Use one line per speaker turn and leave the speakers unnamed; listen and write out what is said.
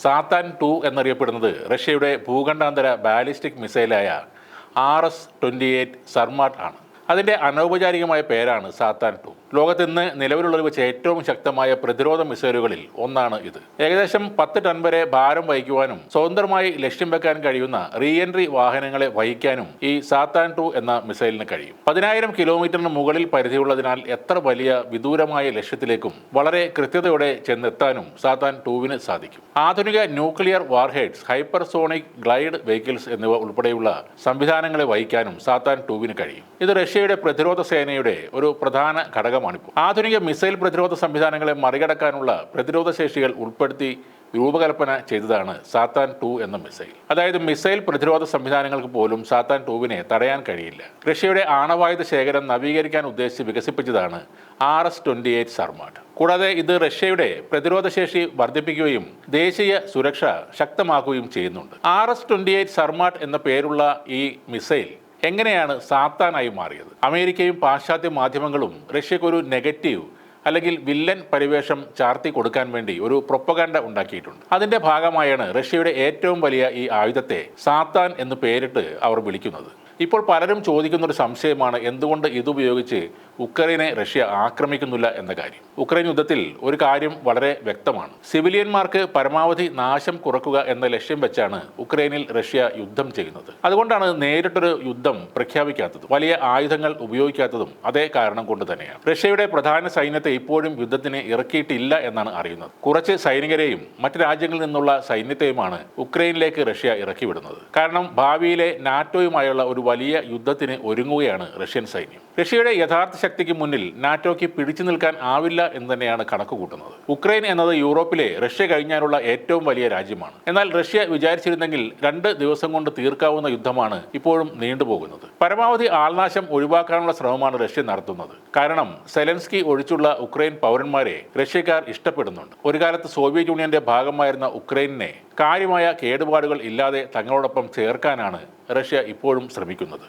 സാത്താൻ-2 എന്നറിയപ്പെടുന്നത് റഷ്യയുടെ ഭൂഖണ്ഡാന്തര ballistic മിസൈലായ RS-28 സർമാട്ട് ആണ്. അതിൻ്റെ അനൗപചാരികമായ പേരാണ് സാത്താൻ-2. ലോകത്ത് ഇന്ന് നിലവിലുള്ളതിൽ വെച്ച് ഏറ്റവും ശക്തമായ പ്രതിരോധ മിസൈലുകളിൽ ഒന്നാണ് ഇത്. ഏകദേശം 10 ടൺ വരെ ഭാരം വഹിക്കുവാനും സ്വതന്ത്രമായി ലക്ഷ്യം വെക്കാൻ കഴിയുന്ന റീ എൻട്രി വാഹനങ്ങളെ വഹിക്കാനും ഈ സാത്താൻ-2 എന്ന മിസൈലിന് കഴിയും. 10,000 കിലോമീറ്ററിന് മുകളിൽ പരിധിയുള്ളതിനാൽ എത്ര വലിയ വിദൂരമായ ലക്ഷ്യത്തിലേക്കും വളരെ കൃത്യതയോടെ ചെന്നെത്താനും സാത്താൻ-2വിന് സാധിക്കും. ആധുനിക nuclear warheads, hypersonic glide vehicles എന്നിവ ഉൾപ്പെടെയുള്ള സംവിധാനങ്ങളെ വഹിക്കാനും സാത്താൻ-2വിന് കഴിയും. ഇത് റഷ്യയുടെ പ്രതിരോധ സേനയുടെ ഒരു പ്രധാന ഘടകം. ആധുനിക മിസൈൽ പ്രതിരോധ സംവിധാനങ്ങളെ മറികടക്കാനുള്ള പ്രതിരോധ ശേഷികൾ ഉൾപ്പെടുത്തി രൂപകൽപ്പന ചെയ്തതാണ് സാത്താൻ-2 എന്ന മിസൈൽ. അതായത് മിസൈൽ പ്രതിരോധ സംവിധാനങ്ങൾക്ക് പോലും സാത്താൻ-2വിനെ തടയാൻ കഴിയില്ല. റഷ്യയുടെ ആണവായുധ ശേഖരം നവീകരിക്കാൻ ഉദ്ദേശിച്ച് വികസിപ്പിച്ചതാണ് RS-28 സർമാട്ട്. കൂടാതെ ഇത് റഷ്യയുടെ പ്രതിരോധ ശേഷി വർദ്ധിപ്പിക്കുകയും ദേശീയ സുരക്ഷ ശക്തമാക്കുകയും ചെയ്യുന്നുണ്ട്. RS-28 സർമാട്ട് എന്ന പേരുള്ള ഈ മിസൈൽ എങ്ങനെയാണ് സാത്താനായി മാറിയത്? അമേരിക്കയും പാശ്ചാത്യ മാധ്യമങ്ങളും റഷ്യക്കൊരു നെഗറ്റീവ് അല്ലെങ്കിൽ വില്ലൻ പരിവേഷം ചാർത്തി കൊടുക്കാൻ വേണ്ടി ഒരു പ്രൊപ്പഗാൻഡ ഉണ്ടാക്കിയിട്ടുണ്ട്. അതിൻ്റെ ഭാഗമായാണ് റഷ്യയുടെ ഏറ്റവും വലിയ ഈ ആയുധത്തെ സാത്താൻ എന്ന് പേരിട്ട് അവർ വിളിക്കുന്നത്. ഇപ്പോൾ പലരും ചോദിക്കുന്നൊരു സംശയമാണ് എന്തുകൊണ്ട് ഇതുപയോഗിച്ച് ഉക്രൈനെ റഷ്യ ആക്രമിക്കുന്നില്ല എന്ന കാര്യം. ഉക്രൈൻ യുദ്ധത്തിൽ ഒരു കാര്യം വളരെ വ്യക്തമാണ്. സിവിലിയന്മാർക്ക് പരമാവധി നാശം കുറക്കുക എന്ന ലക്ഷ്യം വെച്ചാണ് ഉക്രൈനിൽ റഷ്യ യുദ്ധം ചെയ്യുന്നത്. അതുകൊണ്ടാണ് നേരിട്ടൊരു യുദ്ധം പ്രഖ്യാപിക്കാത്തതും വലിയ ആയുധങ്ങൾ ഉപയോഗിക്കാത്തതും അതേ കാരണം കൊണ്ട് തന്നെയാണ്. റഷ്യയുടെ പ്രധാന സൈന്യത്തെ ഇപ്പോഴും യുദ്ധത്തിന് ഇറക്കിയിട്ടില്ല എന്നാണ് അറിയുന്നത്. കുറച്ച് സൈനികരെയും മറ്റ് രാജ്യങ്ങളിൽ നിന്നുള്ള സൈന്യത്തെയുമാണ് ഉക്രൈനിലേക്ക് റഷ്യ ഇറക്കിവിടുന്നത്. കാരണം ഭാവിയിലെ നാറ്റോയുമായുള്ള ഒരു വലിയ യുദ്ധത്തിന് ഒരുങ്ങുകയാണ് റഷ്യൻ സൈന്യം. റഷ്യയുടെ യഥാർത്ഥ ശക്തിക്ക് മുന്നിൽ നാറ്റോയ്ക്ക് പിടിച്ചു നിൽക്കാൻ ആവില്ല എന്ന് തന്നെയാണ് കണക്കുകൂട്ടുന്നത്. ഉക്രൈൻ എന്നത് യൂറോപ്പിലെ റഷ്യ കഴിഞ്ഞാലുള്ള ഏറ്റവും വലിയ രാജ്യമാണ്. എന്നാൽ റഷ്യ വിചാരിച്ചിരുന്നെങ്കിൽ 2 ദിവസം കൊണ്ട് തീർക്കാവുന്ന യുദ്ധമാണ് ഇപ്പോഴും നീണ്ടുപോകുന്നത്. പരമാവധി ആൾനാശം ഒഴിവാക്കാനുള്ള ശ്രമമാണ് റഷ്യ നടത്തുന്നത്. കാരണം സെലൻസ്കി ഒഴിച്ചുള്ള ഉക്രൈൻ പൗരന്മാരെ റഷ്യക്കാർ ഇഷ്ടപ്പെടുന്നുണ്ട്. ഒരു കാലത്ത് സോവിയറ്റ് യൂണിയന്റെ ഭാഗമായിരുന്ന ഉക്രൈനെ കാര്യമായ കേടുപാടുകൾ ഇല്ലാതെ തങ്ങളോടൊപ്പം ചേർക്കാനാണ് റഷ്യ ഇപ്പോഴും ശ്രമിക്കുന്നത്.